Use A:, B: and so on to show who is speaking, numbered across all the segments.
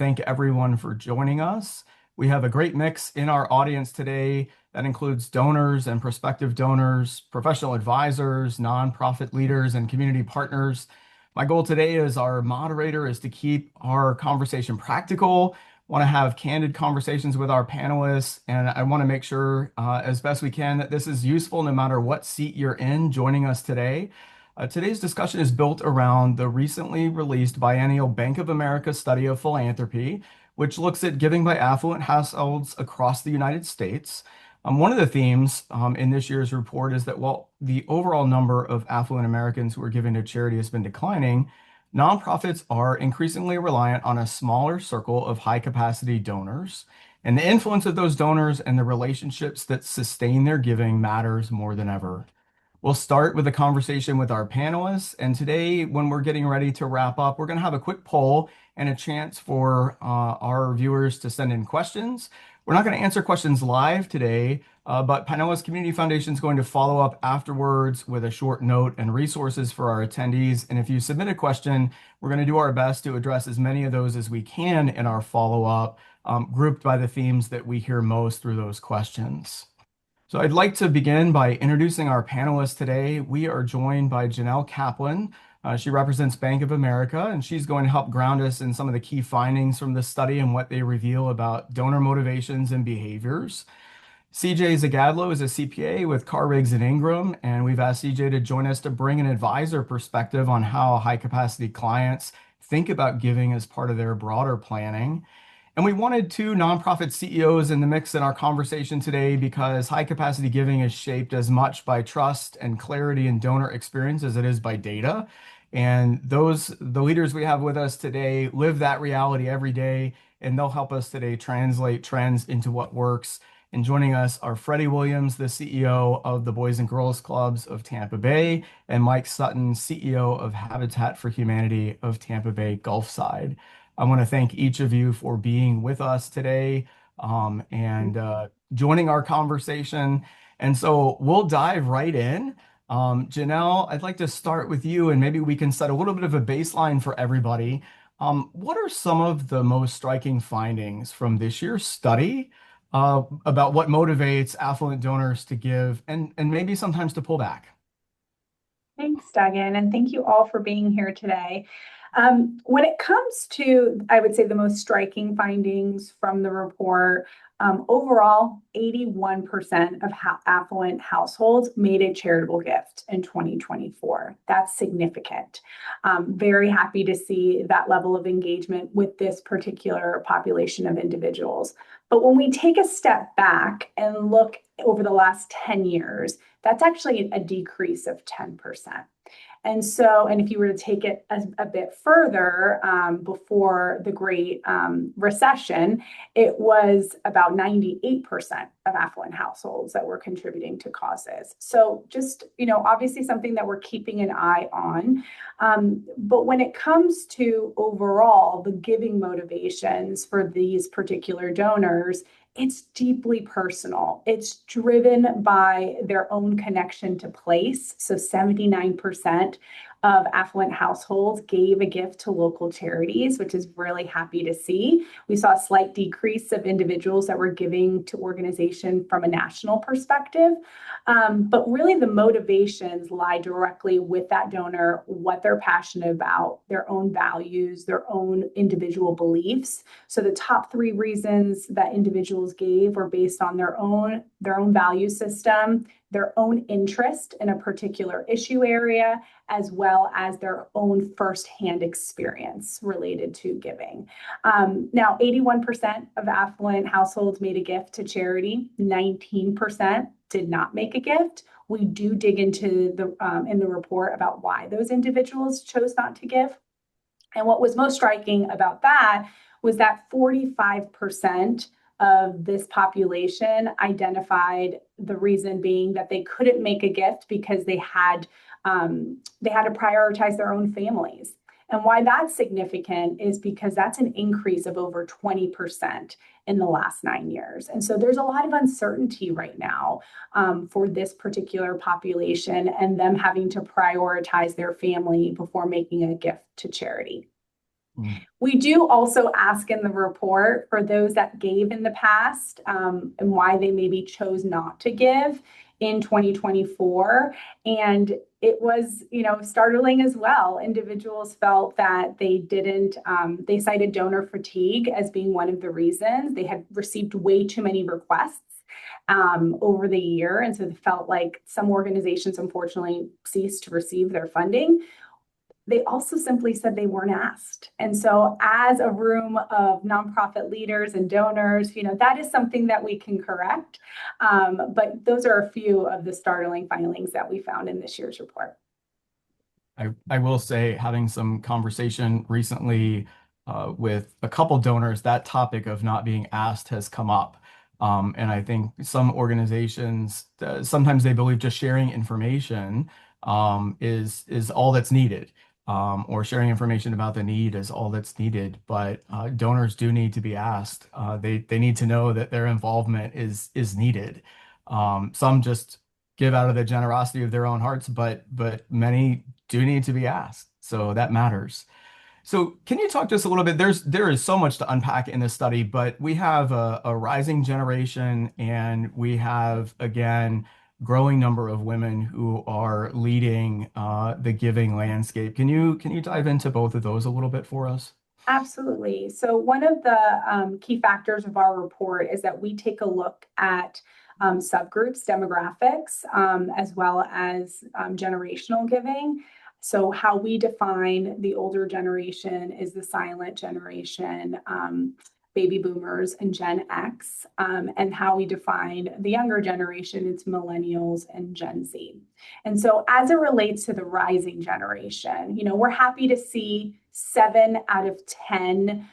A: thank everyone for joining us. We have a great mix in our audience today that includes donors and prospective donors, professional advisors, nonprofit leaders, and community partners. My goal today as our moderator is to keep our conversation practical. Want to have candid conversations with our panelists, and I want to make sure as best we can that this is useful no matter what seat you're in joining us today. Today's discussion is built around the recently released biennial Bank of America study of philanthropy, which looks at giving by affluent households across the United States. One of the themes in this year's report is that while the overall number of affluent Americans who are giving to charity has been declining, nonprofits are increasingly reliant on a smaller circle of high-capacity donors, and the influence of those donors and the relationships that sustain their giving matters more than ever. We'll start with a conversation with our panelists, and today, when we're getting ready to wrap up, we're going to have a quick poll and a chance for our viewers to send in questions. We're not going to answer questions live today, but Pinellas Community Foundation is going to follow up afterwards with a short note and resources for our attendees. And if you submit a question, we're going to do our best to address as many of those as we can in our follow-up, grouped by the themes that we hear most through those questions. So I'd like to begin by introducing our panelists today. We are joined by Janelle Kaplan. She represents Bank of America, and she's going to help ground us in some of the key findings from the study and what they reveal about donor motivations and behaviors. CJ Zagadlo is a CPA with Carr Riggs and Ingram, and we've asked CJ to join us to bring an advisor perspective on how high-capacity clients think about giving as part of their broader planning. And we wanted two nonprofit CEOs in the mix in our conversation today because high capacity giving is shaped as much by trust and clarity in donor experience as it is by data. And the leaders we have with us today live that reality every day, and they'll help us today translate trends into what works. And joining us are Freddie Williams, the CEO of the Boys and Girls Clubs of Tampa Bay, and Mike Sutton, CEO of Habitat for Humanity of Tampa Bay Gulfside. I want to thank each of you for being with us today and joining our conversation. And so we'll dive right in. Janelle, I'd like to start with you, and maybe we can set a little bit of a baseline for everybody. What are some of the most striking findings from this year's study about what motivates affluent donors to give and maybe sometimes to pull back?
B: Thanks, Duggan, and thank you all for being here today. When it comes to, I would say, the most striking findings from the report, overall, 81% of affluent households made a charitable gift in 2024. That's significant. Very happy to see that level of engagement with this particular population of individuals. But when we take a step back and look over the last 10 years, that's actually a decrease of 10%. And if you were to take it a bit further, before the Great Recession, it was about 98% of affluent households that were contributing to causes. So just, obviously something that we're keeping an eye on. But when it comes to overall the giving motivations for these particular donors, it's deeply personal. It's driven by their own connection to place. So 79% of affluent households gave a gift to local charities, which is really happy to see. We saw a slight decrease of individuals that were giving to organization from a national perspective. But really the motivations lie directly with that donor, what they're passionate about, their own values, their own individual beliefs. So the top three reasons that individuals gave were based on their own value system, their own interest in a particular issue area, as well as their own firsthand experience related to giving. Now, 81% of affluent households made a gift to charity. 19% did not make a gift. We do dig into in the report about why those individuals chose not to give. And what was most striking about that was that 45% of this population identified the reason being that they couldn't make a gift because they had to prioritize their own families. And why that's significant is because that's an increase of over 20% in the last 9 years. And so there's a lot of uncertainty right now for this particular population and them having to prioritize their family before making a gift to charity.
A: Mm.
B: We do also ask in the report for those that gave in the past, and why they maybe chose not to give in 2024. And it was, startling as well. Individuals felt that they didn't, they cited donor fatigue as being one of the reasons. They had received way too many requests over the year. And so they felt like some organizations unfortunately ceased to receive their funding. They also simply said they weren't asked. And so, as a room of nonprofit leaders and donors, that is something that we can correct. But those are a few of the startling findings that we found in this year's report.
A: I will say, having some conversation recently with a couple donors, that topic of not being asked has come up. And I think some organizations, sometimes they believe just sharing information is all that's needed, or sharing information about the need is all that's needed. But donors do need to be asked. They need to know that their involvement is needed. Some just give out of the generosity of their own hearts, but many do need to be asked. So that matters. So can you talk to us a little bit? There is so much to unpack in this study, but we have a rising generation, and we have again growing number of women who are leading the giving landscape. Can you dive into both of those a little bit for us?
B: Absolutely. So, one of the key factors of our report is that we take a look at subgroups, demographics, as well as generational giving. So, how we define the older generation is the silent generation, baby boomers, and Gen X. And how we define the younger generation, it's millennials and Gen Z. And so, as it relates to the rising generation, we're happy to see 7 out of 10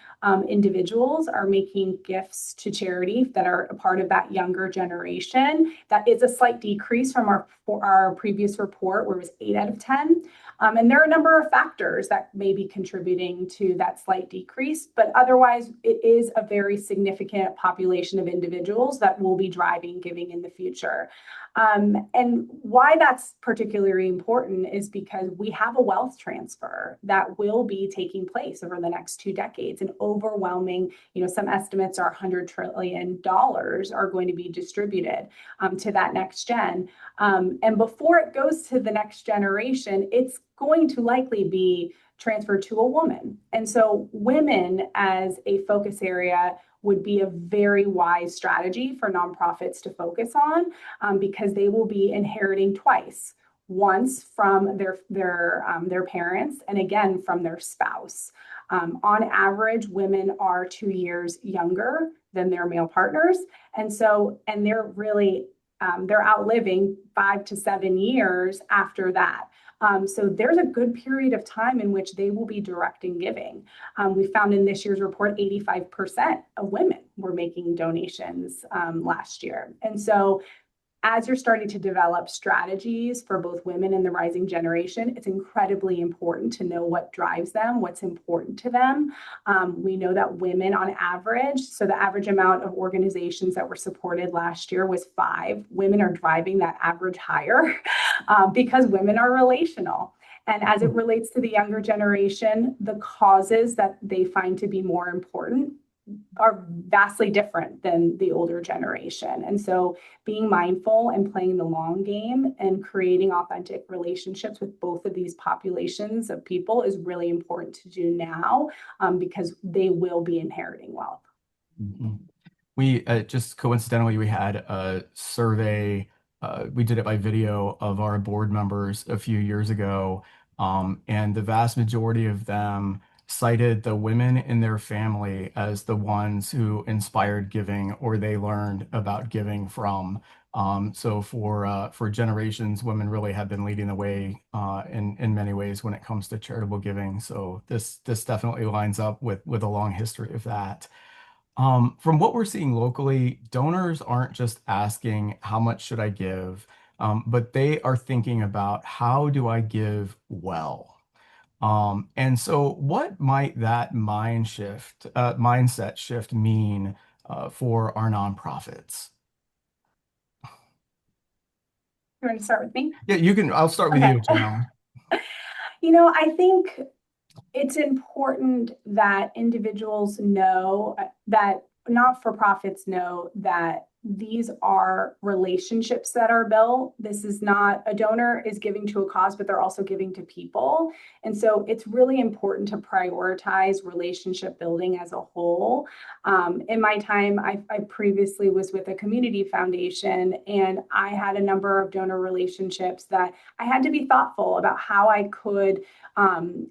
B: individuals are making gifts to charity that are a part of that younger generation. That is a slight decrease from our previous report, where it was 8 out of 10. And there are a number of factors that may be contributing to that slight decrease, but otherwise, it is a very significant population of individuals that will be driving giving in the future. And why that's particularly important is because we have a wealth transfer that will be taking place over the next 2 decades. An overwhelming, some estimates are $100 trillion are going to be distributed to that next gen. And before it goes to the next generation, it's going to likely be transferred to a woman. And so, women as a focus area would be a very wise strategy for nonprofits to focus on, because they will be inheriting twice, once from their parents and again from their spouse. On average, women are 2 years younger than their male partners, and they're outliving 5 to 7 years after that. So there's a good period of time in which they will be directing giving. We found in this year's report 85% of women were making donations last year. And so, as you're starting to develop strategies for both women and the rising generation, it's incredibly important to know what drives them, what's important to them. We know that women on average, so the average amount of organizations that were supported last year was 5. Women are driving that average higher because women are relational. And as it relates to the younger generation, the causes that they find to be more important are vastly different than the older generation. And so, being mindful and playing the long game and creating authentic relationships with both of these populations of people is really important to do now, because they will be inheriting wealth.
A: Mhm. We just coincidentally, we had a survey. We did it by video of our board members a few years ago, and the vast majority of them cited the women in their family as the ones who inspired giving, or they learned about giving from. So for generations, women really have been leading the way in many ways when it comes to charitable giving. So this definitely lines up with a long history of that. From what we're seeing locally, donors aren't just asking, how much should I give? But they are thinking about, how do I give well? And so what might that mindset shift mean for our nonprofits?
B: You want to start with me?
A: Yeah, you can, I'll start with
B: Okay.
A: you, Janelle.
B: I think It's important that individuals know that not-for-profits know that these are relationships that are built. This is not a donor is giving to a cause, but they're also giving to people. And so it's really important to prioritize relationship building as a whole. In my time, I previously was with a community foundation, and I had a number of donor relationships that I had to be thoughtful about how I could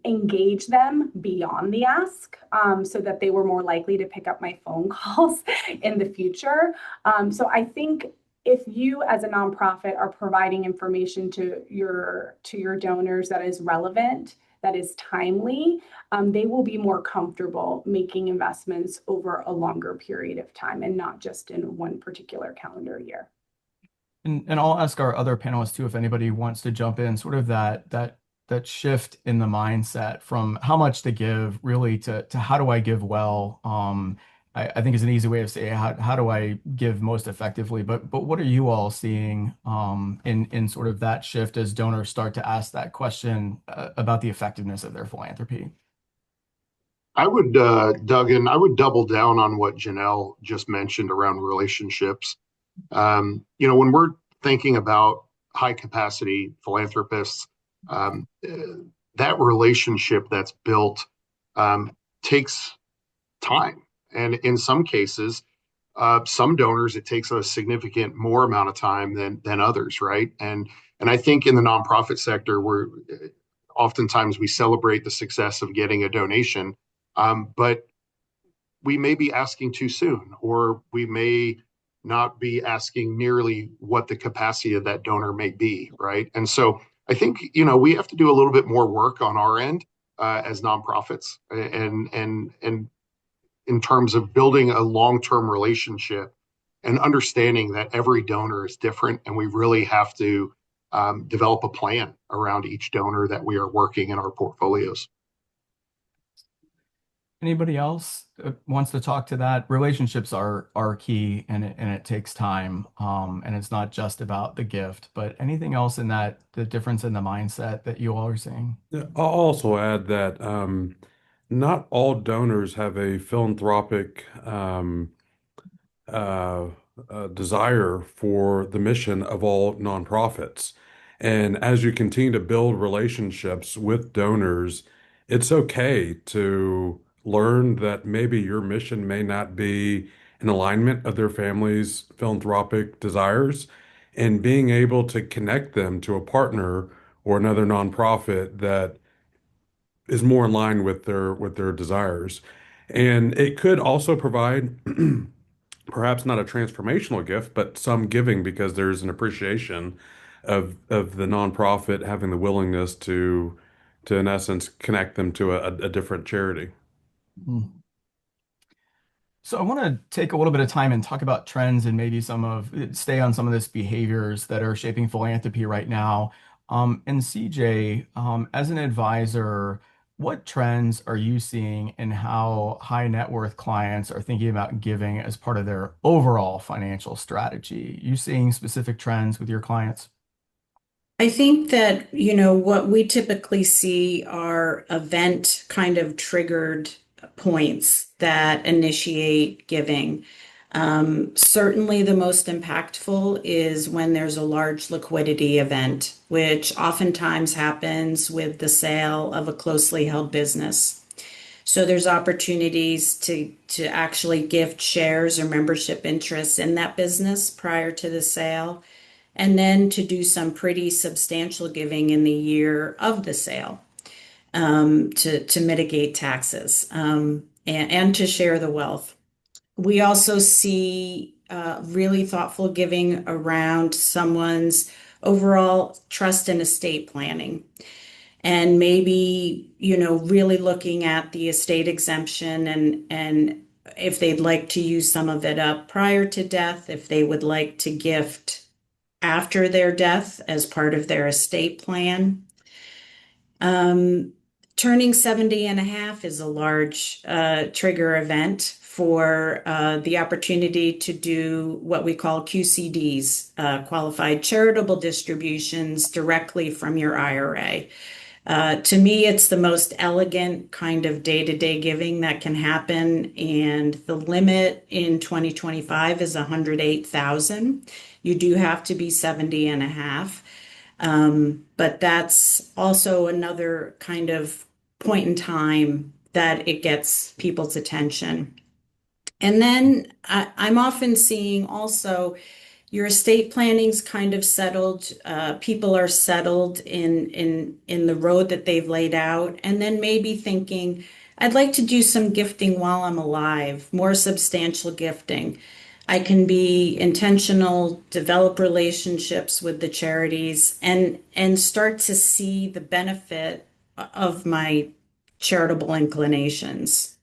B: engage them beyond the ask, so that they were more likely to pick up my phone calls in the future. So I think if you as a nonprofit are providing information to your donors that is relevant, that is timely, they will be more comfortable making investments over a longer period of time and not just in one particular calendar year.
A: And I'll ask our other panelists too if anybody wants to jump in, sort of that shift in the mindset from how much to give really to how do I give well. I think is an easy way of saying how do I give most effectively. But what are you all seeing in sort of that shift as donors start to ask that question about the effectiveness of their philanthropy?
C: I would, Duggan, I would double down on what Janelle just mentioned around relationships. When we're thinking about high capacity philanthropists, that relationship that's built takes time. And in some cases, some donors, it takes a significant more amount of time than others, right? And I think in the nonprofit sector, we're oftentimes we celebrate the success of getting a donation, but we may be asking too soon, or we may not be asking nearly what the capacity of that donor may be, right? And so I think we have to do a little bit more work on our end as nonprofits, and in terms of building a long-term relationship and understanding that every donor is different, and we really have to develop a plan around each donor that we are working in our portfolios.
A: Anybody else wants to talk to that? Relationships are key, and it takes time. And it's not just about the gift, but anything else in that the difference in the mindset that you all are seeing?
D: Yeah, I'll also add that not all donors have a philanthropic uh, desire for the mission of all nonprofits. And as you continue to build relationships with donors, it's okay to learn that maybe your mission may not be in alignment of their family's philanthropic desires, and being able to connect them to a partner or another nonprofit that is more in line with their desires. And it could also provide perhaps not a transformational gift, but some giving because there's an appreciation of the nonprofit having the willingness to in essence connect them to a different charity.
A: Mm. So I want to take a little bit of time and talk about trends and maybe stay on some of this behaviors that are shaping philanthropy right now. And CJ, as an advisor, what trends are you seeing in how high net worth clients are thinking about giving as part of their overall financial strategy? You seeing specific trends with your clients?
E: I think that, what we typically see are event kind of triggered points that initiate giving. Certainly, the most impactful is when there's a large liquidity event, which oftentimes happens with the sale of a closely held business. So there's opportunities to actually gift shares or membership interests in that business prior to the sale, and then to do some pretty substantial giving in the year of the sale, to mitigate taxes, and to share the wealth. We also see really thoughtful giving around someone's overall trust and estate planning. And maybe, really looking at the estate exemption, and if they'd like to use some of it up prior to death, if they would like to gift after their death as part of their estate plan. Turning 70 and a half is a large trigger event for the opportunity to do what we call QCDs, qualified charitable distributions directly from your IRA. To me, it's the most elegant kind of day-to-day giving that can happen. And the limit in 2025 is 108,000. You do have to be 70 and a half. But that's also another kind of point in time that it gets people's attention. And then I'm often seeing also your estate planning's kind of settled. People are settled in the road that they've laid out, and then maybe thinking, I'd like to do some gifting while I'm alive, more substantial gifting. I can be intentional, develop relationships with the charities, and start to see the benefit of my charitable inclinations.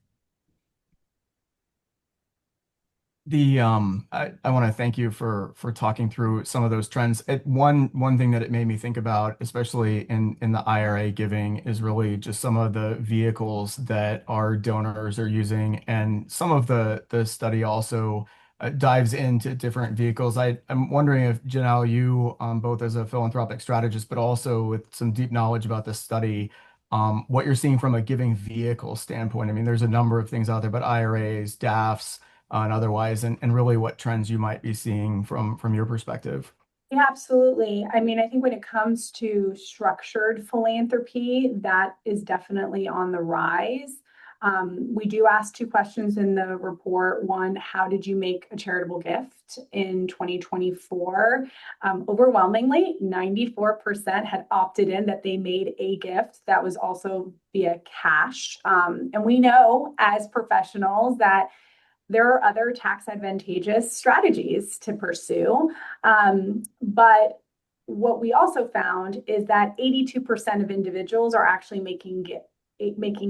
A: I want to thank you for talking through some of those trends. One thing that it made me think about, especially in the IRA giving, is really just some of the vehicles that our donors are using, and some of the study also dives into different vehicles. I'm wondering if Janelle, you both as a philanthropic strategist, but also with some deep knowledge about this study, what you're seeing from a giving vehicle standpoint. I mean, there's a number of things out there, but IRAs, DAFs and otherwise, and really what trends you might be seeing from your perspective.
B: Yeah, absolutely. I mean, I think when it comes to structured philanthropy, that is definitely on the rise. We do ask two questions in the report. One, how did you make a charitable gift in 2024? Overwhelmingly, 94% had opted in that they made a gift that was also via cash. And we know as professionals that there are other tax advantageous strategies to pursue. But what we also found is that 82% of individuals are actually making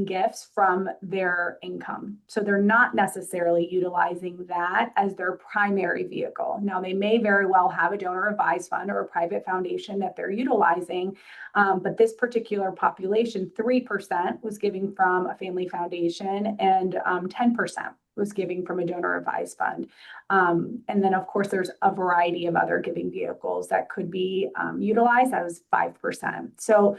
B: gifts from their income. So they're not necessarily utilizing that as their primary vehicle. Now, they may very well have a donor advised fund or a private foundation that they're utilizing. But this particular population, 3% was giving from a family foundation and 10% was giving from a donor advised fund. And then, of course, there's a variety of other giving vehicles that could be utilized. That was 5%. So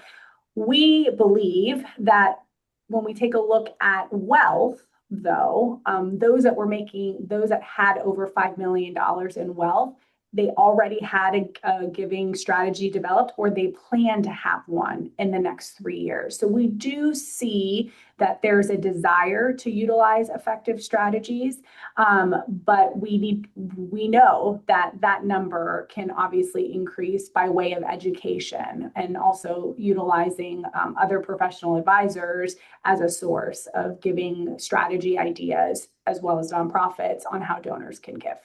B: we believe that when we take a look at wealth, though, those that had over $5 million in wealth, they already had a giving strategy developed, or they plan to have one in the next 3 years. So we do see that there's a desire to utilize effective strategies, but we know that that number can obviously increase by way of education and also utilizing other professional advisors as a source of giving strategy ideas, as well as nonprofits on how donors can give.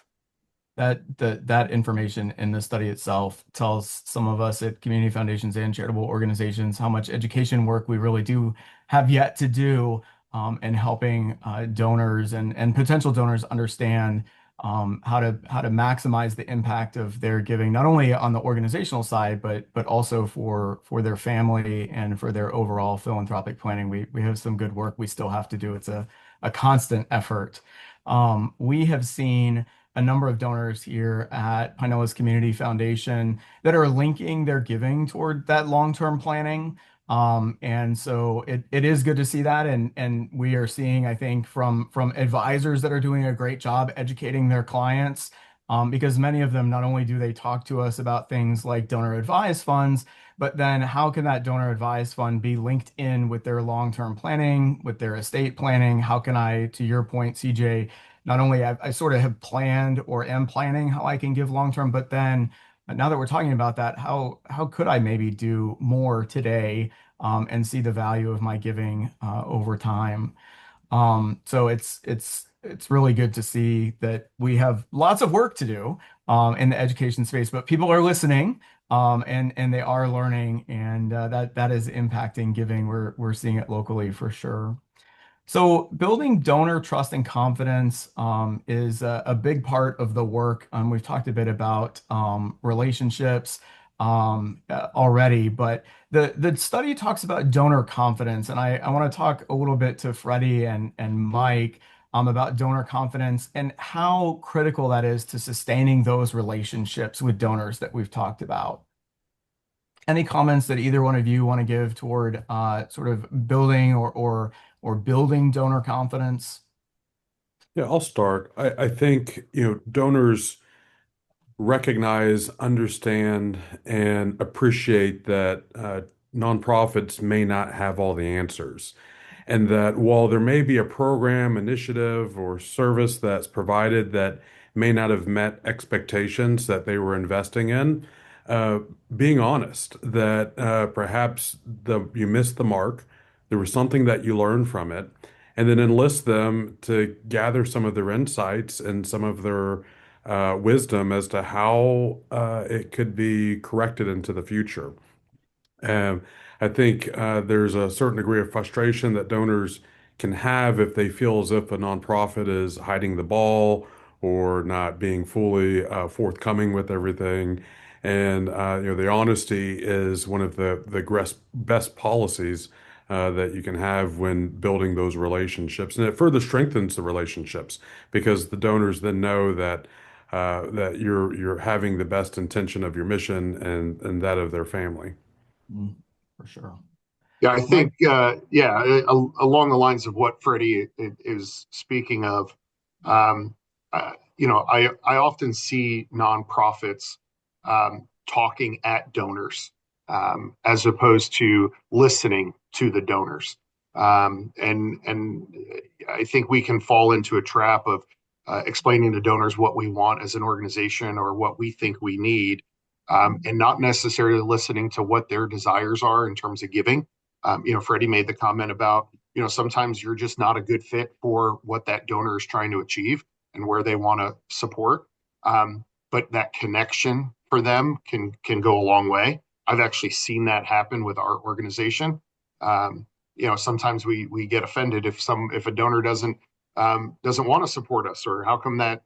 A: That information in the study itself tells some of us at community foundations and charitable organizations how much education work we really do have yet to do in helping donors and potential donors understand how to maximize the impact of their giving, not only on the organizational side, but also for their family and for their overall philanthropic planning. We have some good work we still have to do. It's a constant effort. We have seen a number of donors here at Pinellas Community Foundation that are linking their giving toward that long-term planning. And so it is good to see that. And we are seeing, I think, from advisors that are doing a great job educating their clients, because many of them, not only do they talk to us about things like donor advised funds, but then how can that donor advised fund be linked in with their long-term planning, with their estate planning? How can I, to your point, CJ, not only I sort of have planned or am planning how I can give long-term, but then now that we're talking about that, how could I maybe do more today and see the value of my giving over time? So it's really good to see that we have lots of work to do in the education space, but people are listening and they are learning, and that is impacting giving. We're seeing it locally for sure. So building donor trust and confidence is a big part of the work. We've talked a bit about relationships already, but the study talks about donor confidence, and I want to talk a little bit to Freddie and Mike about donor confidence and how critical that is to sustaining those relationships with donors that we've talked about. Any comments that either one of you want to give toward sort of building or building donor confidence?
D: Yeah, I'll start. I think, donors recognize, understand, and appreciate that nonprofits may not have all the answers. And that while there may be a program, initiative, or service that's provided that may not have met expectations that they were investing in, uh, being honest that perhaps you missed the mark, there was something that you learned from it, and then enlist them to gather some of their insights and some of their wisdom as to how it could be corrected into the future. Um, I think there's a certain degree of frustration that donors can have if they feel as if a nonprofit is hiding the ball or not being fully forthcoming with everything. And the honesty is one of the best policies that you can have when building those relationships, and it further strengthens the relationships because the donors then know that you're having the best intention of your mission and that of their family.
A: Mm, for sure.
C: Yeah, I
A: Mike?
C: think, along the lines of what Freddie is speaking of, I often see nonprofits talking at donors as opposed to listening to the donors. And I think we can fall into a trap of explaining to donors what we want as an organization or what we think we need, and not necessarily listening to what their desires are in terms of giving. Freddie made the comment about, sometimes you're just not a good fit for what that donor is trying to achieve and where they want to support. But that connection for them can go a long way. I've actually seen that happen with our organization. Sometimes we get offended if a donor doesn't want to support us, or how come that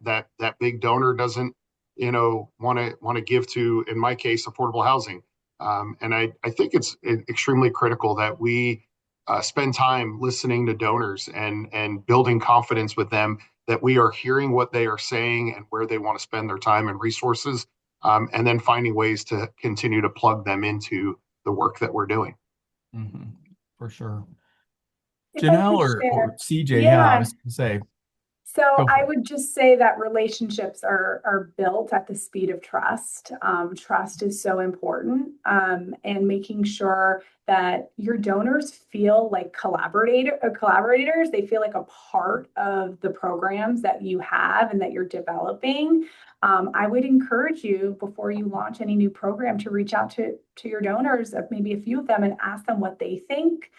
C: big donor doesn't want to give to, in my case, affordable housing. And I think it's extremely critical that we spend time listening to donors and building confidence with them that we are hearing what they are saying and where they want to spend their time and resources, and then finding ways to continue to plug them into the work that we're doing.
A: Mhm, for sure.
B: If I
A: Janelle
B: could
A: or
B: share,
A: CJ, yeah, I
B: yeah.
A: was gonna say,
B: So
A: go
B: I
A: for it.
B: would just say that relationships are built at the speed of trust. Trust is so important, and making sure that your donors feel like collaborators. They feel like a part of the programs that you have and that you're developing. I would encourage you before you launch any new program to reach out to your donors, maybe a few of them, and ask them what they think.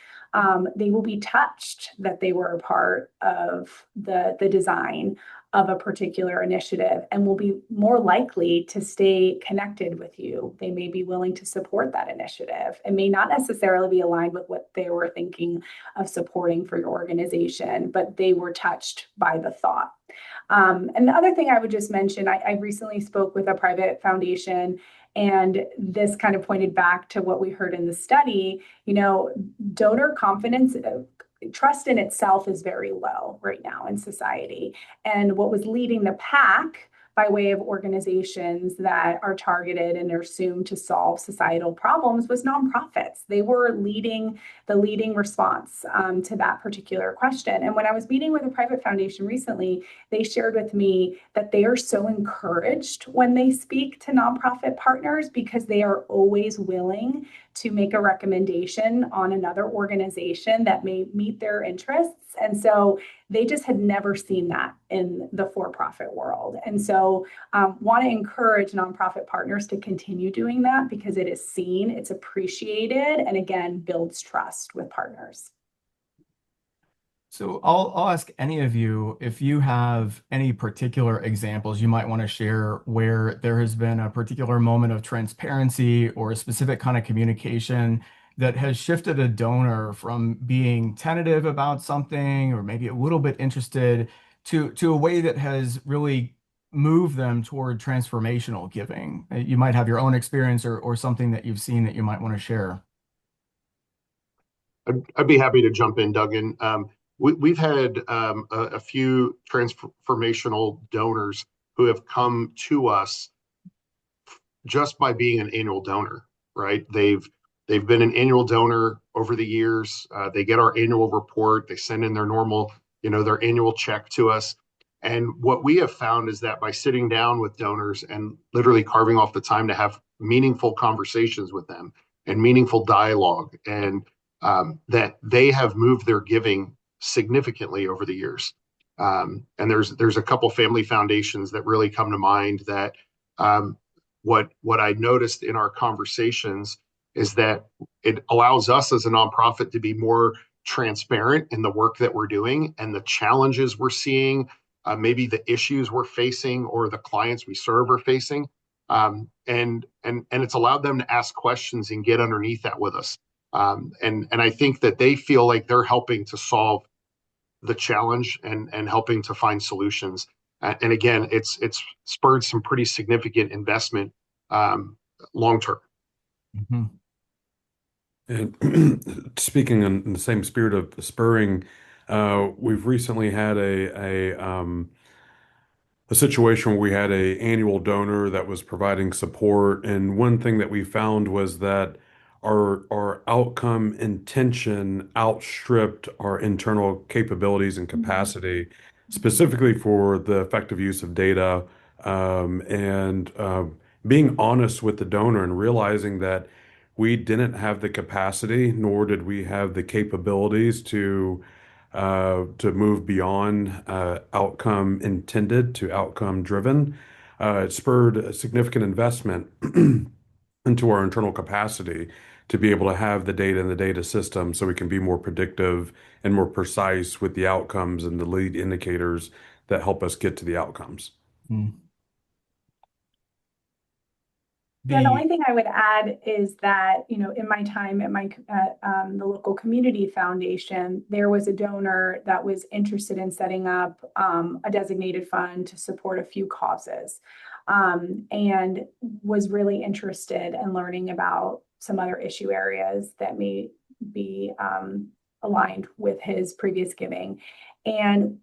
B: They will be touched that they were a part of the design of a particular initiative and will be more likely to stay connected with you. They may be willing to support that initiative. It may not necessarily be aligned with what they were thinking of supporting for your organization, but they were touched by the thought. And the other thing I would just mention, I recently spoke with a private foundation, and this kind of pointed back to what we heard in the study. Donor confidence, trust in itself is very low right now in society. And what was leading the pack by way of organizations that are targeted and are assumed to solve societal problems was nonprofits. They were the leading response to that particular question. And when I was meeting with a private foundation recently, they shared with me that they are so encouraged when they speak to nonprofit partners because they are always willing to make a recommendation on another organization that may meet their interests. And so they just had never seen that in the for-profit world. And so want to encourage nonprofit partners to continue doing that because it is seen, it's appreciated, and again, builds trust with partners.
A: So I'll ask any of you if you have any particular examples you might want to share where there has been a particular moment of transparency or a specific kind of communication that has shifted a donor from being tentative about something or maybe a little bit interested to a way that has really moved them toward transformational giving. You might have your own experience or something that you've seen that you might want to share.
C: I'd be happy to jump in, Duggan. We've had a few transformational donors who have come to us just by being an annual donor, right? They've been an annual donor over the years. They get our annual report. They send in their normal, their annual check to us. And what we have found is that by sitting down with donors and literally carving off the time to have meaningful conversations with them and meaningful dialogue, and that they have moved their giving significantly over the years. And there's a couple family foundations that really come to mind that what I noticed in our conversations is that it allows us as a nonprofit to be more transparent in the work that we're doing and the challenges we're seeing, maybe the issues we're facing or the clients we serve are facing. And it's allowed them to ask questions and get underneath that with us. And I think that they feel like they're helping to solve the challenge and helping to find solutions. And again, it's spurred some pretty significant investment long term.
A: Mm-hmm.
D: And speaking in the same spirit of spurring, we've recently had a situation where we had a annual donor that was providing support, and one thing that we found was that our outcome intention outstripped our internal capabilities and capacity, specifically for the effective use of data, and being honest with the donor and realizing that we didn't have the capacity, nor did we have the capabilities to move beyond outcome intended to outcome driven. It spurred a significant investment into our internal capacity to be able to have the data in the data system so we can be more predictive and more precise with the outcomes and the lead indicators that help us get to the outcomes.
A: Mm.
B: Yeah, the only thing I would add is that, in my time at the local community foundation, there was a donor that was interested in setting up a designated fund to support a few causes, and was really interested in learning about some other issue areas that may be aligned with his previous giving. And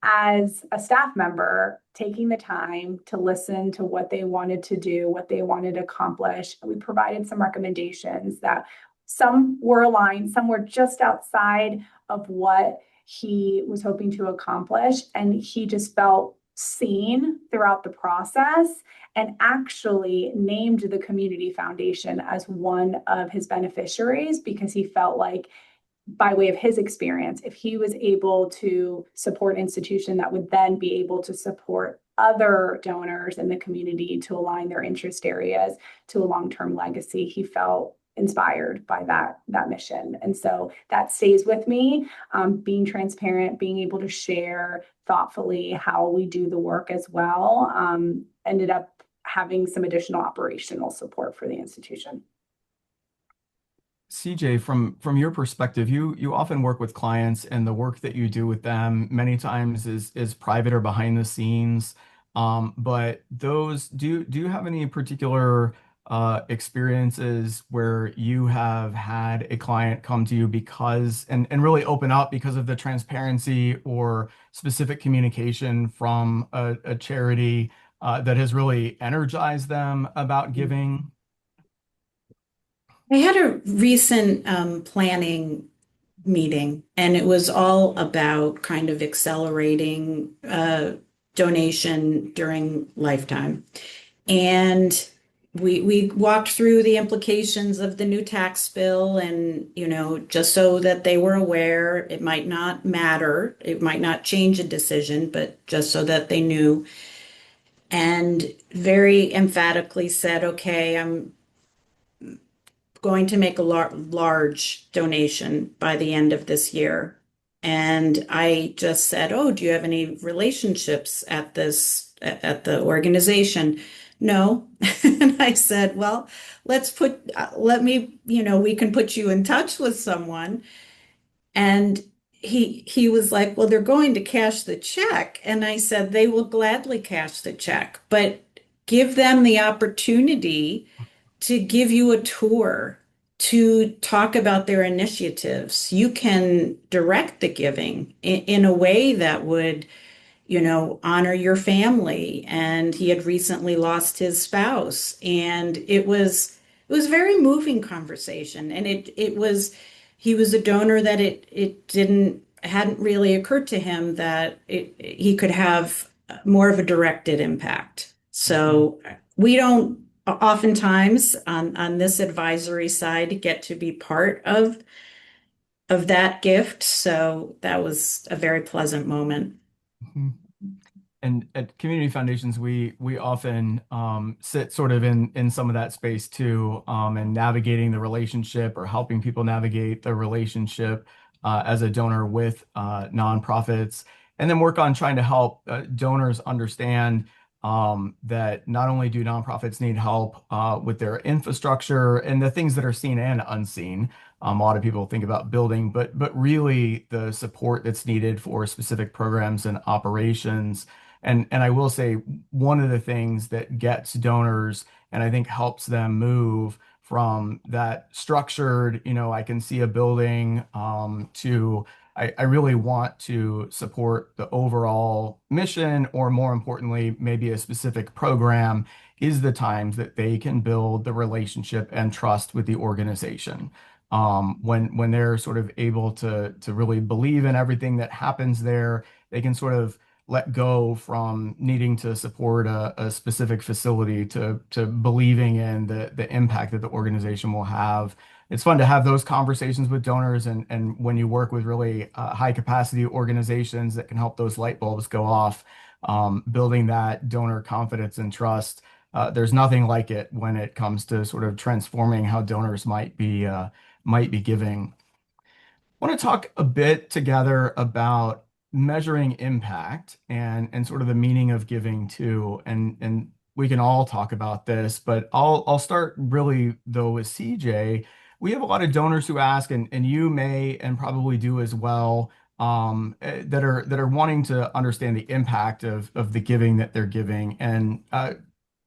B: as a staff member, taking the time to listen to what they wanted to do, what they wanted to accomplish, we provided some recommendations that some were aligned, some were just outside of what he was hoping to accomplish. And he just felt seen throughout the process and actually named the community foundation as one of his beneficiaries because he felt like, by way of his experience, if he was able to support an institution that would then be able to support other donors in the community to align their interest areas to a long-term legacy, he felt inspired by that mission. And so that stays with me, being transparent, being able to share thoughtfully how we do the work as well, ended up having some additional operational support for the institution.
A: CJ, from your perspective, you often work with clients, and the work that you do with them many times is private or behind the scenes. But do you have any particular experiences where you have had a client come to you because and really open up because of the transparency or specific communication from a charity that has really energized them about giving?
E: I had a recent planning meeting, and it was all about kind of accelerating donation during lifetime. And we walked through the implications of the new tax bill, and just so that they were aware, it might not matter, it might not change a decision, but just so that they knew. And very emphatically said, okay, I'm going to make a large donation by the end of this year. And I just said, oh, do you have any relationships at the organization? No. And I said, well, we can put you in touch with someone. And he was like, well, they're going to cash the check. And I said, they will gladly cash the check, but give them the opportunity to give you a tour, to talk about their initiatives. You can direct the giving in a way that would, honor your family. And he had recently lost his spouse. And it was it was a very moving conversation. And he was a donor that hadn't really occurred to him that he could have more of a directed impact. So we don't oftentimes on this advisory side get to be part of that gift. So that was a very pleasant moment.
A: Mhm. And at community foundations, we often sit sort of in some of that space too, and navigating the relationship or helping people navigate the relationship as a donor with nonprofits, and then work on trying to help donors understand that not only do nonprofits need help with their infrastructure and the things that are seen and unseen. A lot of people think about building, but really the support that's needed for specific programs and operations. And I will say one of the things that gets donors and I think helps them move from that structured, I can see a building to I really want to support the overall mission, or more importantly, maybe a specific program, is the times that they can build the relationship and trust with the organization. When they're sort of able to really believe in everything that happens there, they can sort of let go from needing to support a specific facility to believing in the impact that the organization will have. It's fun to have those conversations with donors, and when you work with really high capacity organizations that can help those light bulbs go off, building that donor confidence and trust. There's nothing like it when it comes to sort of transforming how donors might be giving. I want to talk a bit together about measuring impact and sort of the meaning of giving too. And we can all talk about this, but I'll start really though with CJ. We have a lot of donors who ask, and you may and probably do as well, that are wanting to understand the impact of the giving that they're giving, and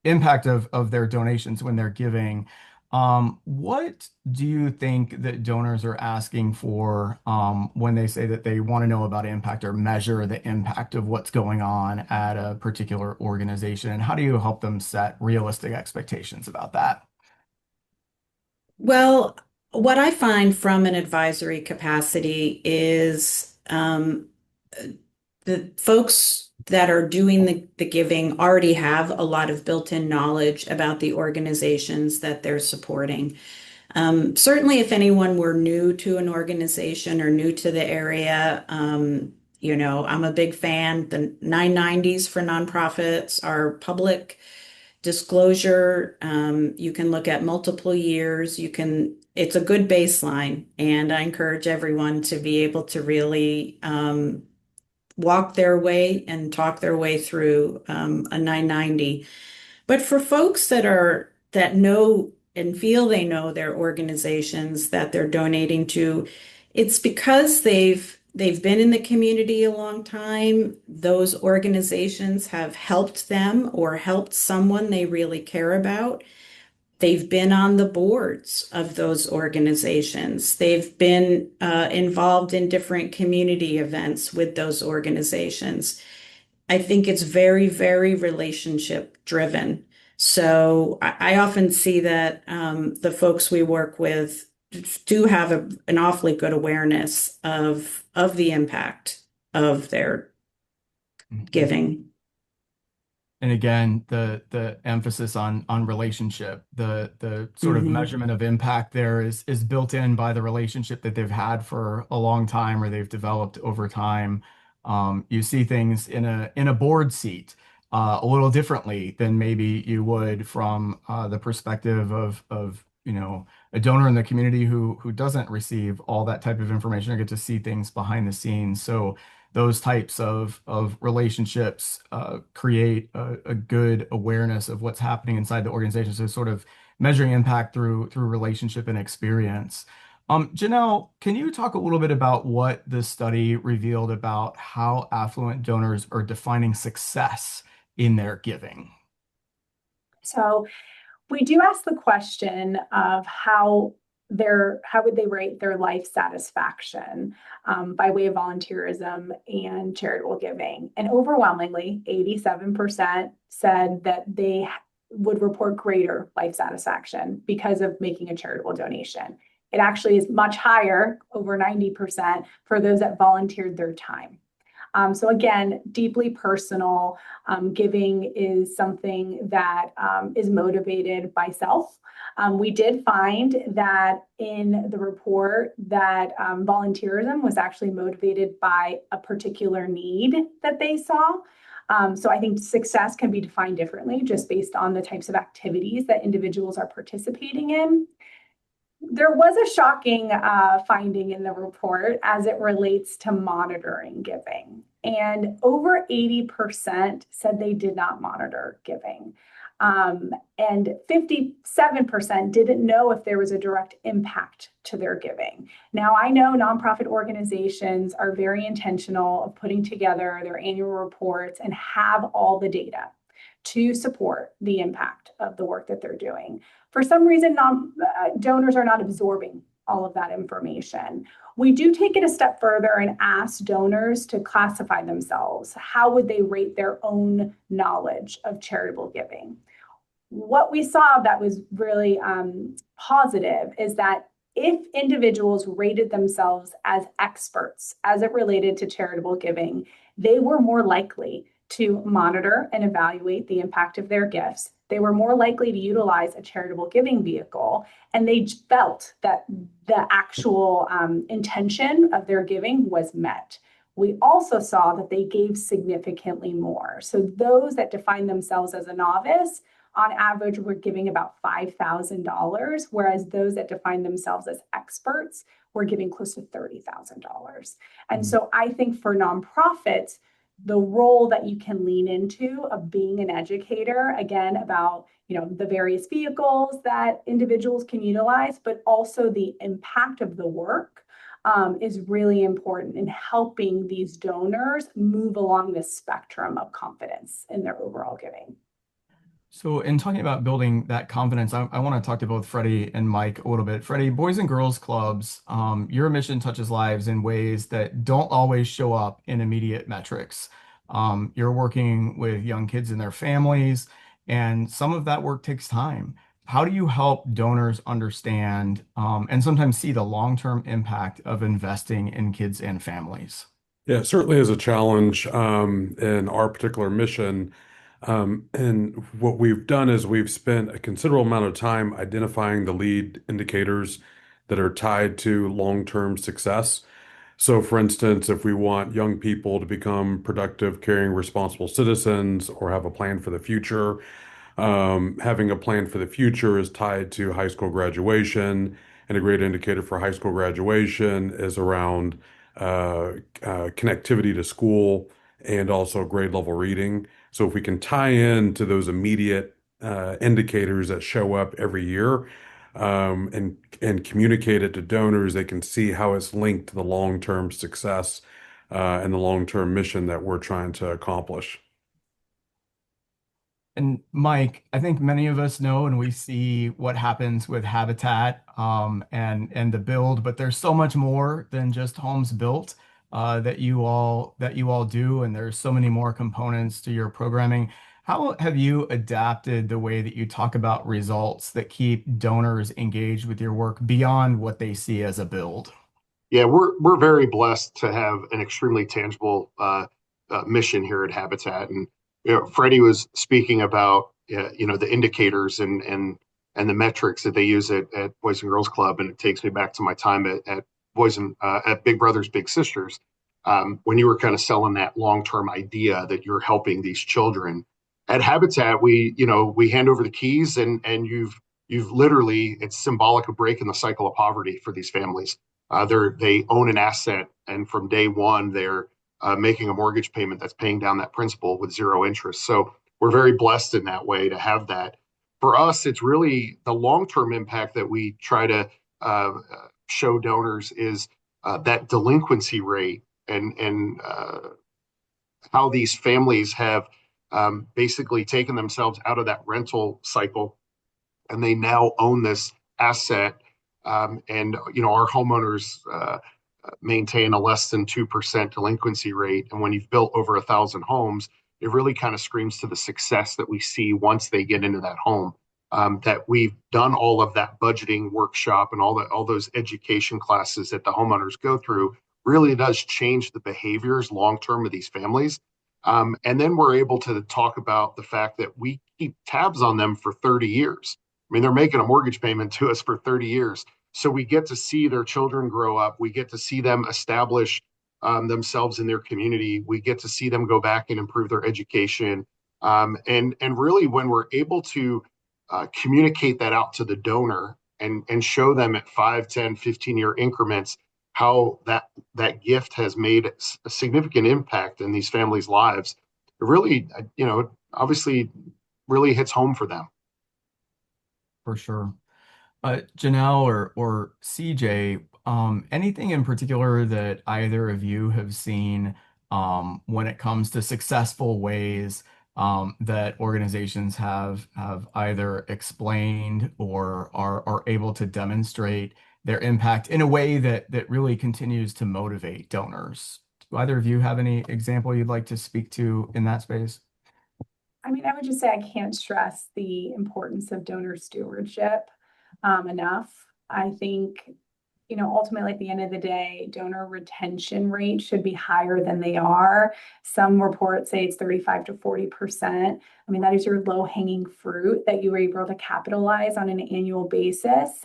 A: impact of their donations when they're giving. What do you think that donors are asking for when they say that they want to know about impact or measure the impact of what's going on at a particular organization? And how do you help them set realistic expectations about that?
E: Well, what I find from an advisory capacity is the folks that are doing the giving already have a lot of built-in knowledge about the organizations that they're supporting. Certainly, if anyone were new to an organization or new to the area, I'm a big fan. The 990s for nonprofits are public disclosure. You can look at multiple years. It's a good baseline, and I encourage everyone to be able to really walk their way and talk their way through a 990. But for folks that know and feel they know their organizations that they're donating to, it's because they've been in the community a long time. Those organizations have helped them or helped someone they really care about. They've been on the boards of those organizations. They've been involved in different community events with those organizations. I think it's very, very relationship driven. So I often see that the folks we work with do have an awfully good awareness of the impact of their giving.
A: And again, the emphasis on relationship, the sort of measurement of impact there is built in by the relationship that they've had for a long time or they've developed over time. You see things in a board seat a little differently than maybe you would from the perspective of a donor in the community who doesn't receive all that type of information or get to see things behind the scenes. So those types of relationships create a good awareness of what's happening inside the organization. So sort of measuring impact through relationship and experience. Janelle, can you talk a little bit about what this study revealed about how affluent donors are defining success in their giving?
B: So we do ask the question of how would they rate their life satisfaction by way of volunteerism and charitable giving. And overwhelmingly, 87% said that they would report greater life satisfaction because of making a charitable donation. It actually is much higher, over 90%, for those that volunteered their time. So again, deeply personal. Giving is something that is motivated by self. We did find that in the report that volunteerism was actually motivated by a particular need that they saw. So I think success can be defined differently just based on the types of activities that individuals are participating in. There was a shocking finding in the report as it relates to monitoring giving. And over 80% said they did not monitor giving. And 57% didn't know if there was a direct impact to their giving. Now, I know nonprofit organizations are very intentional of putting together their annual reports and have all the data to support the impact of the work that they're doing. For some reason, donors are not absorbing all of that information. We do take it a step further and ask donors to classify themselves. How would they rate their own knowledge of charitable giving? What we saw that was really positive is that if individuals rated themselves as experts as it related to charitable giving, they were more likely to monitor and evaluate the impact of their gifts. They were more likely to utilize a charitable giving vehicle, and they felt that the actual intention of their giving was met. We also saw that they gave significantly more. So those that define themselves as a novice, on average, were giving about $5,000, whereas those that define themselves as experts were giving close to $30,000. And so I think for nonprofits, the role that you can lean into of being an educator, again, about the various vehicles that individuals can utilize, but also the impact of the work is really important in helping these donors move along this spectrum of confidence in their overall giving.
A: So in talking about building that confidence, I want to talk to both Freddie and Mike a little bit. Freddie, Boys and Girls Clubs, your mission touches lives in ways that don't always show up in immediate metrics. You're working with young kids and their families, and some of that work takes time. How do you help donors understand and sometimes see the long-term impact of investing in kids and families?
D: Yeah, it certainly is a challenge in our particular mission. And what we've done is we've spent a considerable amount of time identifying the lead indicators that are tied to long-term success. So, for instance, if we want young people to become productive, caring, responsible citizens or have a plan for the future, having a plan for the future is tied to high school graduation. And a great indicator for high school graduation is around connectivity to school and also grade level reading. So if we can tie in to those immediate indicators that show up every year and communicate it to donors, they can see how it's linked to the long-term success and the long-term mission that we're trying to accomplish.
A: And Mike, I think many of us know and we see what happens with Habitat and the build, but there's so much more than just homes built that you all do, and there's so many more components to your programming. How have you adapted the way that you talk about results that keep donors engaged with your work beyond what they see as a build?
C: Yeah, we're very blessed to have an extremely tangible mission here at Habitat, and Freddie was speaking about the indicators and the metrics that they use at Boys and Girls Club, and it takes me back to my time at at Big Brothers Big Sisters, when you were kind of selling that long-term idea that you're helping these children. At Habitat, we hand over the keys, and you've literally, it's symbolic of breaking the cycle of poverty for these families. They own an asset, and from day one, they're making a mortgage payment that's paying down that principal with zero interest. So we're very blessed in that way to have that. For us, it's really the long-term impact that we try to show donors is that delinquency rate and how these families have basically taken themselves out of that rental cycle, and they now own this asset. And our homeowners maintain a less than 2% delinquency rate. And when you've built over 1,000 homes, it really kind of screams to the success that we see once they get into that home. That we've done all of that budgeting workshop and all those education classes that the homeowners go through really does change the behaviors long term of these families. And then we're able to talk about the fact that we keep tabs on them for 30 years. I mean, they're making a mortgage payment to us for 30 years. So we get to see their children grow up. We get to see them establish themselves in their community. We get to see them go back and improve their education. And really, when we're able to communicate that out to the donor and show them at 5, 10, 15-year increments how that gift has made a significant impact in these families' lives, it really, obviously really hits home for them.
A: For sure. Janelle or CJ, anything in particular that either of you have seen when it comes to successful ways that organizations have either explained or are able to demonstrate their impact in a way that really continues to motivate donors? Do either of you have any example you'd like to speak to in that space?
B: I mean, I would just say I can't stress the importance of donor stewardship enough. I think, ultimately at the end of the day, donor retention rates should be higher than they are. Some reports say it's 35 to 40%. I mean, that is your low-hanging fruit that you were able to capitalize on an annual basis.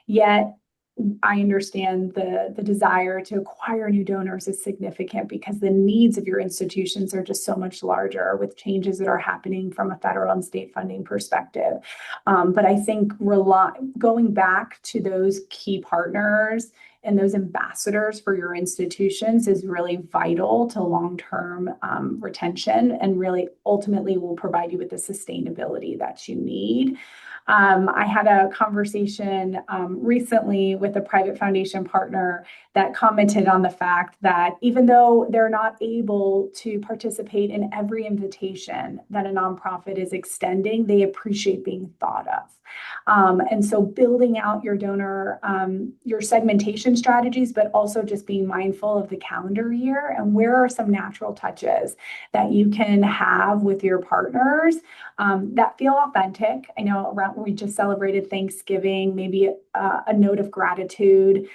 B: Yet I understand the desire to acquire new donors is significant because the needs of your institutions are just so much larger with changes that are happening from a federal and state funding perspective. But I think going back to those key partners and those ambassadors for your institutions is really vital to long-term retention, and really ultimately will provide you with the sustainability that you need. I had a conversation recently with a private foundation partner that commented on the fact that even though they're not able to participate in every invitation that a nonprofit is extending, they appreciate being thought of. And so building out your donor, your segmentation strategies, but also just being mindful of the calendar year and where are some natural touches that you can have with your partners that feel authentic. I know we just celebrated Thanksgiving, maybe a note of gratitude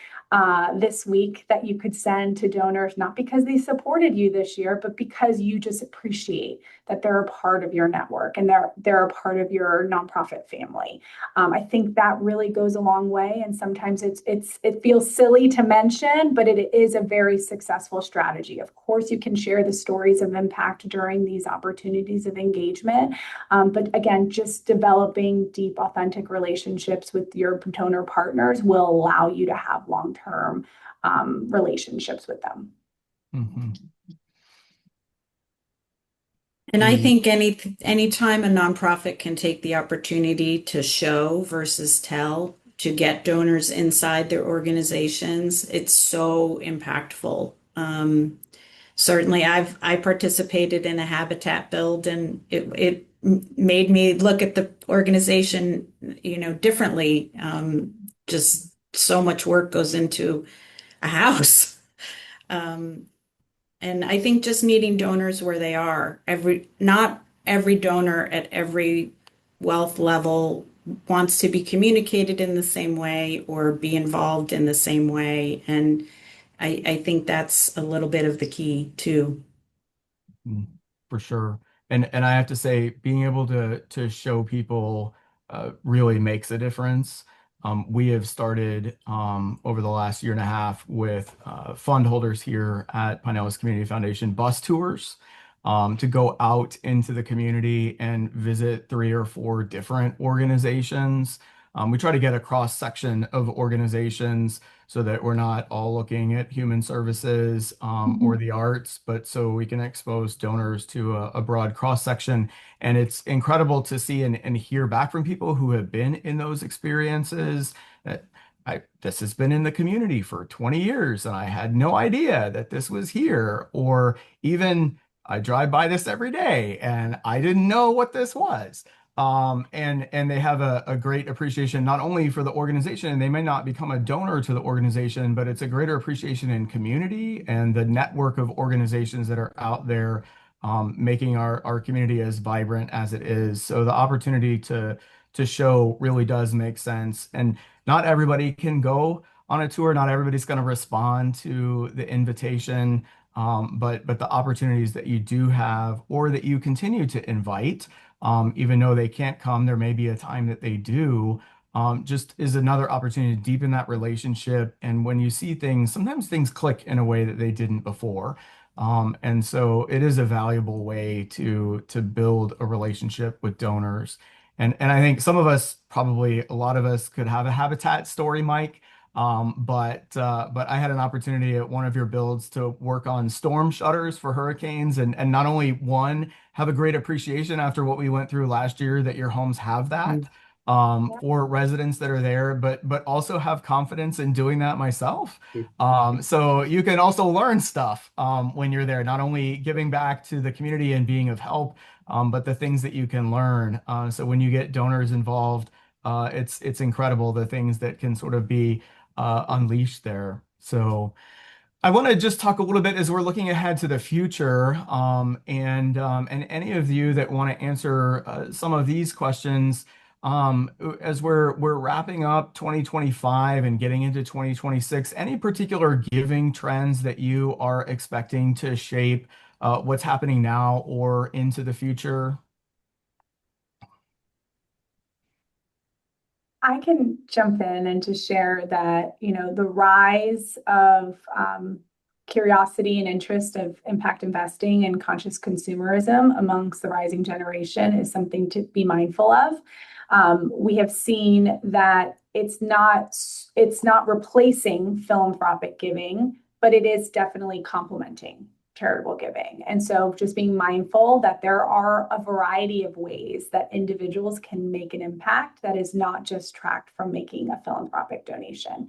B: this week that you could send to donors, not because they supported you this year, but because you just appreciate that they're a part of your network and they're a part of your nonprofit family. I think that really goes a long way, and sometimes it feels silly to mention, but it is a very successful strategy. Of course, you can share the stories of impact during these opportunities of engagement, but again, just developing deep, authentic relationships with your donor partners will allow you to have long-term relationships with them.
A: Mm-hmm.
E: And I think anytime a nonprofit can take the opportunity to show versus tell, to get donors inside their organizations, it's so impactful. Certainly, I participated in a habitat build, and it made me look at the organization, differently. Just so much work goes into a house. And I think just meeting donors where they are, not every donor at every wealth level wants to be communicated in the same way or be involved in the same way. And I think that's a little bit of the key too.
A: For sure. And I have to say, being able to show people really makes a difference. We have started over the last year and a half with fund holders here at Pinellas Community Foundation bus tours to go out into the community and visit 3 or 4 different organizations. We try to get a cross section of organizations so that we're not all looking at human services or the arts, but so we can expose donors to a broad cross section. And it's incredible to see and hear back from people who have been in those experiences that this has been in the community for 20 years and I had no idea that this was here. Or even I drive by this every day and I didn't know what this was. And they have a great appreciation not only for the organization, and they may not become a donor to the organization, but it's a greater appreciation in community and the network of organizations that are out there making our community as vibrant as it is. So the opportunity to show really does make sense. And not everybody can go on a tour. Not everybody's going to respond to the invitation. But the opportunities that you do have, or that you continue to invite, even though they can't come, there may be a time that they do, just is another opportunity to deepen that relationship. And when you see things, sometimes things click in a way that they didn't before. And so it is a valuable way to build a relationship with donors. And I think some of us, probably a lot of us, could have a habitat story, Mike. But I had an opportunity at one of your builds to work on storm shutters for hurricanes, and not only one, have a great appreciation after what we went through last year that your homes have that, for residents that are there, but also have confidence in doing that myself. So you can also learn stuff when you're there, not only giving back to the community and being of help, but the things that you can learn. So when you get donors involved, it's incredible the things that can sort of be unleashed there. So I want to just talk a little bit as we're looking ahead to the future, and any of you that want to answer some of these questions, as we're wrapping up 2025 and getting into 2026. Any particular giving trends that you are expecting to shape what's happening now or into the future?
B: I can jump in and to share that, the rise of curiosity and interest of impact investing and conscious consumerism amongst the rising generation is something to be mindful of. We have seen that it's not replacing philanthropic giving, but it is definitely complementing charitable giving. And so just being mindful that there are a variety of ways that individuals can make an impact that is not just tracked from making a philanthropic donation.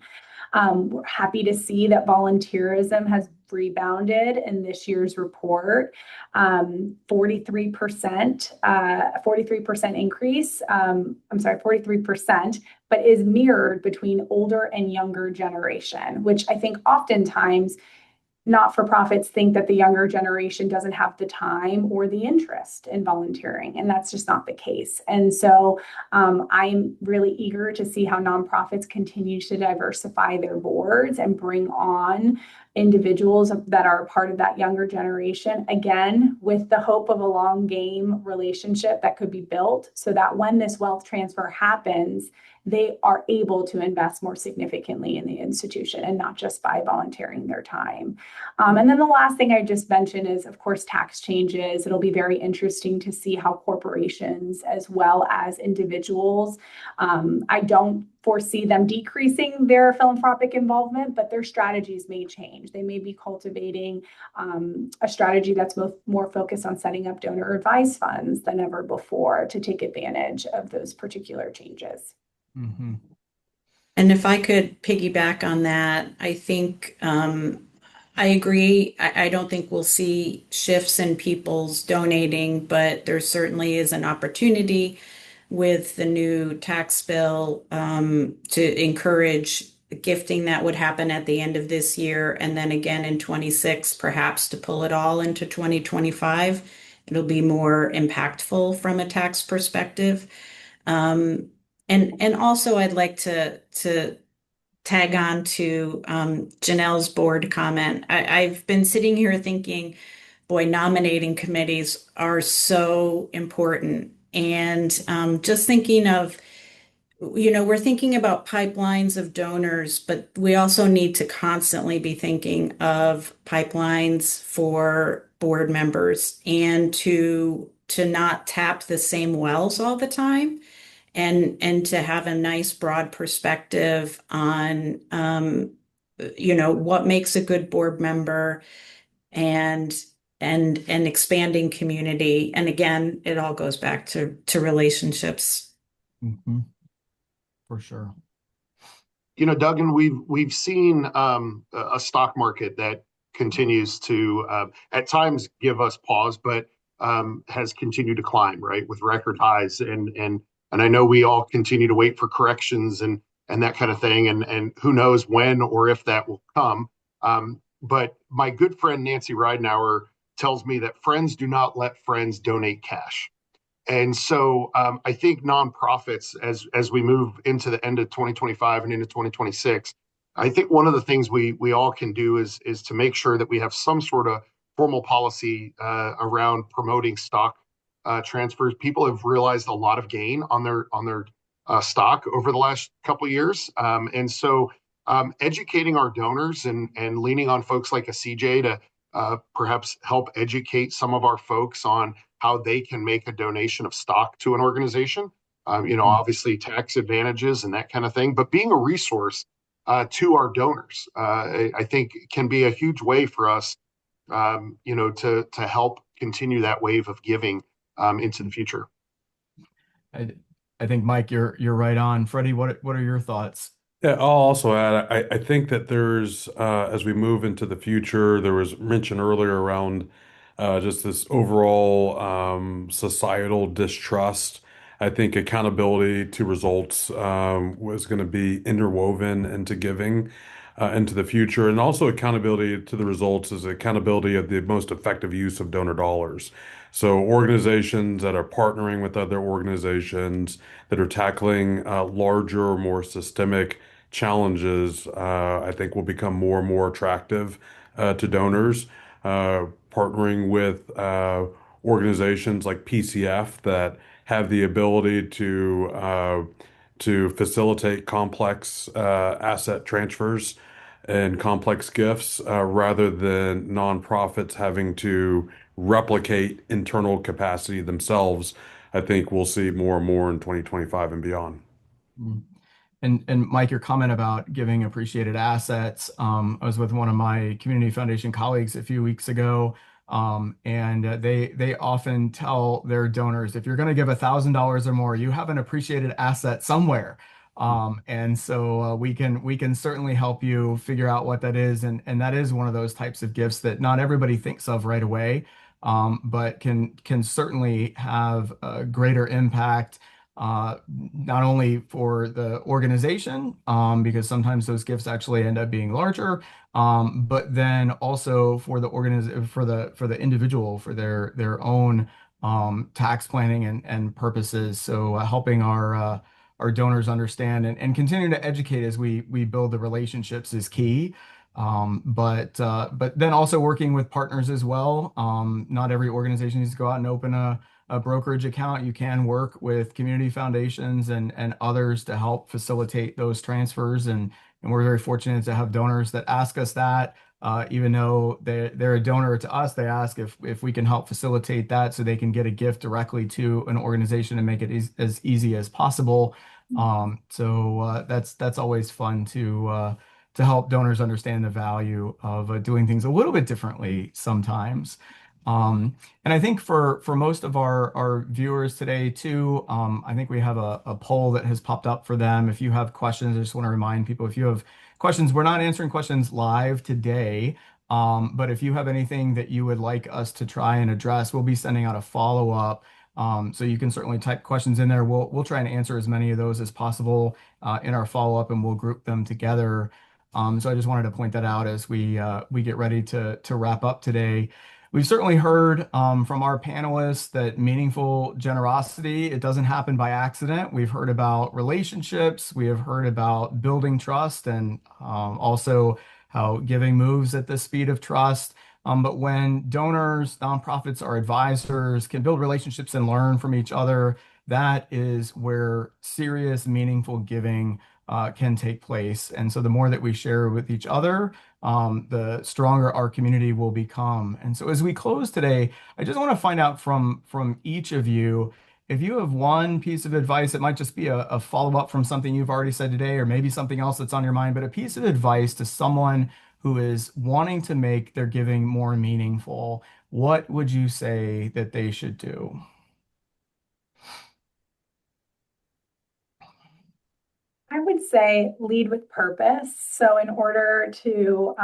B: We're happy to see that volunteerism has rebounded in this year's report. 43% increase. 43%, but is mirrored between older and younger generation, which I think oftentimes not-for-profits think that the younger generation doesn't have the time or the interest in volunteering, and that's just not the case. And so I'm really eager to see how nonprofits continue to diversify their boards and bring on individuals that are part of that younger generation, again, with the hope of a long game relationship that could be built so that when this wealth transfer happens, they are able to invest more significantly in the institution and not just by volunteering their time. And then the last thing I just mentioned is, of course, tax changes. It'll be very interesting to see how corporations as well as individuals, I don't foresee them decreasing their philanthropic involvement, but their strategies may change. They may be cultivating a strategy that's more focused on setting up donor advised funds than ever before to take advantage of those particular changes.
A: Mm-hmm.
E: And if I could piggyback on that, I think I agree. I don't think we'll see shifts in people's donating, but there certainly is an opportunity with the new tax bill to encourage gifting that would happen at the end of this year. And then again in 26, perhaps to pull it all into 2025. It'll be more impactful from a tax perspective. And also I'd like to tag on to Janelle's board comment. I've been sitting here thinking, boy, nominating committees are so important. And just thinking of, we're thinking about pipelines of donors, but we also need to constantly be thinking of pipelines for board members and to not tap the same wells all the time. And to have a nice broad perspective on what makes a good board member and expanding community. And again, it all goes back to relationships.
A: Mm-hmm. For sure.
C: Duggan, we've seen a stock market that continues to at times give us pause, but has continued to climb, right, with record highs. And I know we all continue to wait for corrections and that kind of thing, and who knows when or if that will come. But my good friend Nancy Ridenauer tells me that friends do not let friends donate cash. And so I think nonprofits, as we move into the end of 2025 and into 2026, I think one of the things we all can do is to make sure that we have some sort of formal policy around promoting stock transfers. People have realized a lot of gain on their stock over the last couple of years, and so educating our donors and leaning on folks like a CJ to perhaps help educate some of our folks on how they can make a donation of stock to an organization. Obviously tax advantages and that kind of thing, but being a resource to our donors, I think can be a huge way for us, to help continue that wave of giving into the future.
A: I, I think Mike, you're right on. Freddie, what are your thoughts?
D: Yeah, I'll also add, I think that there's, as we move into the future, there was mention earlier around just this overall societal distrust. I think accountability to results was going to be interwoven into giving into the future. And also accountability to the results is accountability of the most effective use of donor dollars. So organizations that are partnering with other organizations that are tackling larger, more systemic challenges, I think will become more and more attractive to donors. Partnering with organizations like PCF that have the ability to facilitate complex asset transfers and complex gifts rather than nonprofits having to replicate internal capacity themselves. I think we'll see more and more in 2025 and beyond.
A: Mm. And Mike, your comment about giving appreciated assets. I was with one of my community foundation colleagues a few weeks ago, and they often tell their donors, if you're going to give $1,000 or more, you have an appreciated asset somewhere. And so we can certainly help you figure out what that is, and that is one of those types of gifts that not everybody thinks of right away, but can certainly have a greater impact, not only for the organization, because sometimes those gifts actually end up being larger, but then also for the individual, for their own tax planning and purposes. So helping our donors understand and continue to educate as we build the relationships is key. But then also working with partners as well. Not every organization needs to go out and open a brokerage account. You can work with community foundations and others to help facilitate those transfers. And we're very fortunate to have donors that ask us that. Even though they're a donor to us, they ask if we can help facilitate that so they can get a gift directly to an organization and make it as easy as possible. So that's always fun to help donors understand the value of doing things a little bit differently sometimes. And I think for most of our viewers today too, I think we have a poll that has popped up for them. If you have questions, I just want to remind people, if you have questions, we're not answering questions live today, but if you have anything that you would like us to try and address, we'll be sending out a follow-up. So you can certainly type questions in there. We'll try and answer as many of those as possible in our follow-up, and we'll group them together. So I just wanted to point that out as we get ready to wrap up today. We've certainly heard from our panelists that meaningful generosity, it doesn't happen by accident. We've heard about relationships. We have heard about building trust, and also how giving moves at the speed of trust. But when donors, nonprofits, or advisors can build relationships and learn from each other, that is where serious, meaningful giving can take place. And so the more that we share with each other, the stronger our community will become. And so as we close today, I just want to find out from each of you, if you have one piece of advice, it might just be a follow-up from something you've already said today, or maybe something else that's on your mind, but a piece of advice to someone who is wanting to make their giving more meaningful, what would you say that they should do?
B: I would say lead with purpose. So in order to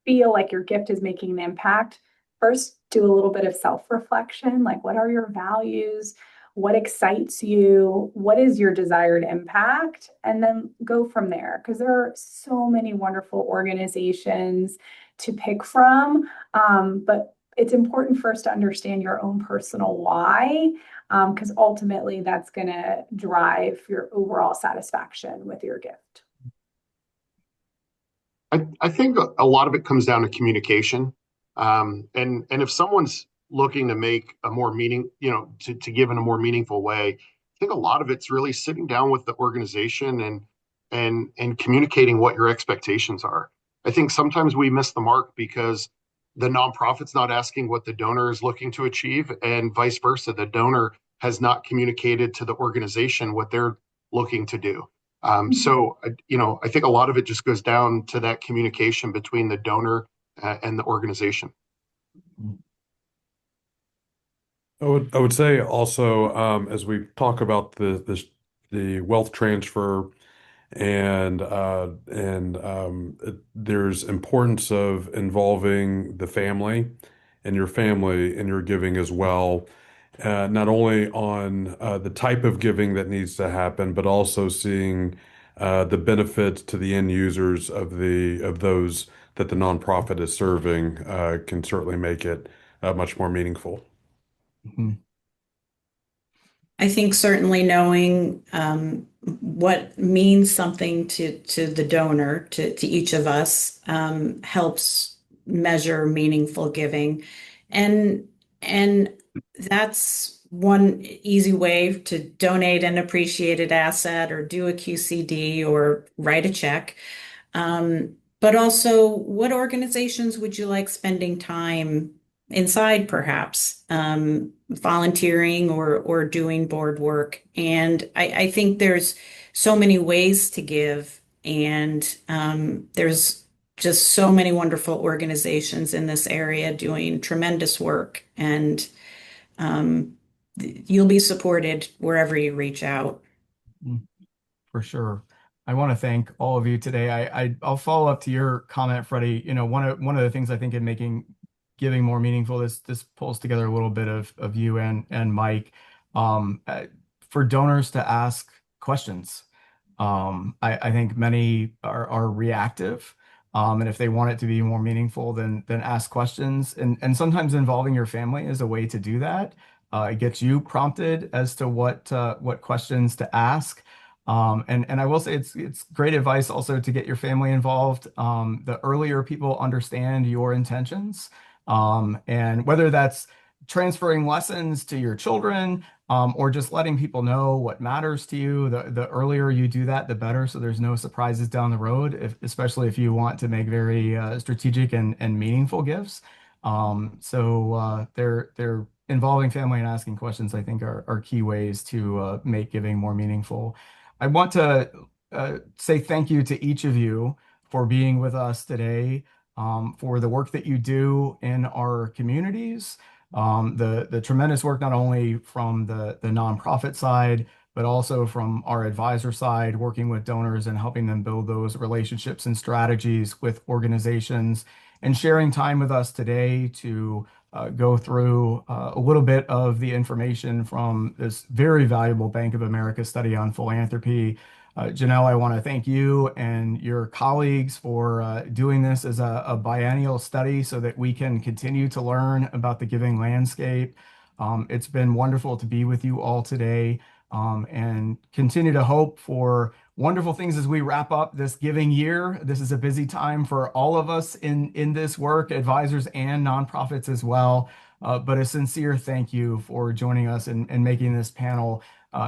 B: feel like your gift is making an impact, first do a little bit of self-reflection, like what are your values? What excites you? What is your desired impact? And then go from there, because there are so many wonderful organizations to pick from. But it's important first to understand your own personal why, because ultimately that's going to drive your overall satisfaction with your gift.
C: I think a lot of it comes down to communication. And if someone's looking to make a more meaning, to give in a more meaningful way, I think a lot of it's really sitting down with the organization and communicating what your expectations are. I think sometimes we miss the mark because the nonprofit's not asking what the donor is looking to achieve, and vice versa. The donor has not communicated to the organization what they're looking to do. I think a lot of it just goes down to that communication between the donor and the organization.
D: I would say also, as we talk about the wealth transfer and there's importance of involving the family and your family in your giving as well. Not only on the type of giving that needs to happen, but also seeing the benefits to the end users of those that the nonprofit is serving can certainly make it much more meaningful.
A: Mhm.
E: I think certainly knowing what means something to the donor, to each of us, helps measure meaningful giving. And and that's one easy way to donate an appreciated asset or do a QCD or write a check. But also, what organizations would you like spending time inside, perhaps volunteering or doing board work? And I think there's so many ways to give, and there's just so many wonderful organizations in this area doing tremendous work, and um, you'll be supported wherever you reach out.
A: For sure. I want to thank all of you today. I'll follow up to your comment, Freddie. One of the things I think in making giving more meaningful, this pulls together a little bit of you and Mike, um, uh, for donors to ask questions. I think many are reactive. And if they want it to be more meaningful, then ask questions. And sometimes involving your family is a way to do that. It gets you prompted as to what questions to ask. And I will say it's great advice also to get your family involved. The earlier people understand your intentions, and whether that's transferring lessons to your children, or just letting people know what matters to you, the earlier you do that, the better. So there's no surprises down the road, especially if you want to make very strategic and meaningful gifts. They're involving family and asking questions, I think, are key ways to make giving more meaningful. I want to say thank you to each of you for being with us today, for the work that you do in our communities, the tremendous work not only from the nonprofit side, but also from our advisor side, working with donors and helping them build those relationships and strategies with organizations, and sharing time with us today to go through a little bit of the information from this very valuable Bank of America study on philanthropy. Janelle, I want to thank you and your colleagues for doing this as a biennial study so that we can continue to learn about the giving landscape. It's been wonderful to be with you all today, and continue to hope for wonderful things as we wrap up this giving year. This is a busy time for all of us in this work, advisors and nonprofits as well. But a sincere thank you for joining us and making this panel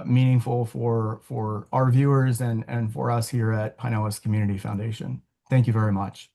A: meaningful for our viewers and for us here at Pinellas Community Foundation. Thank you very much.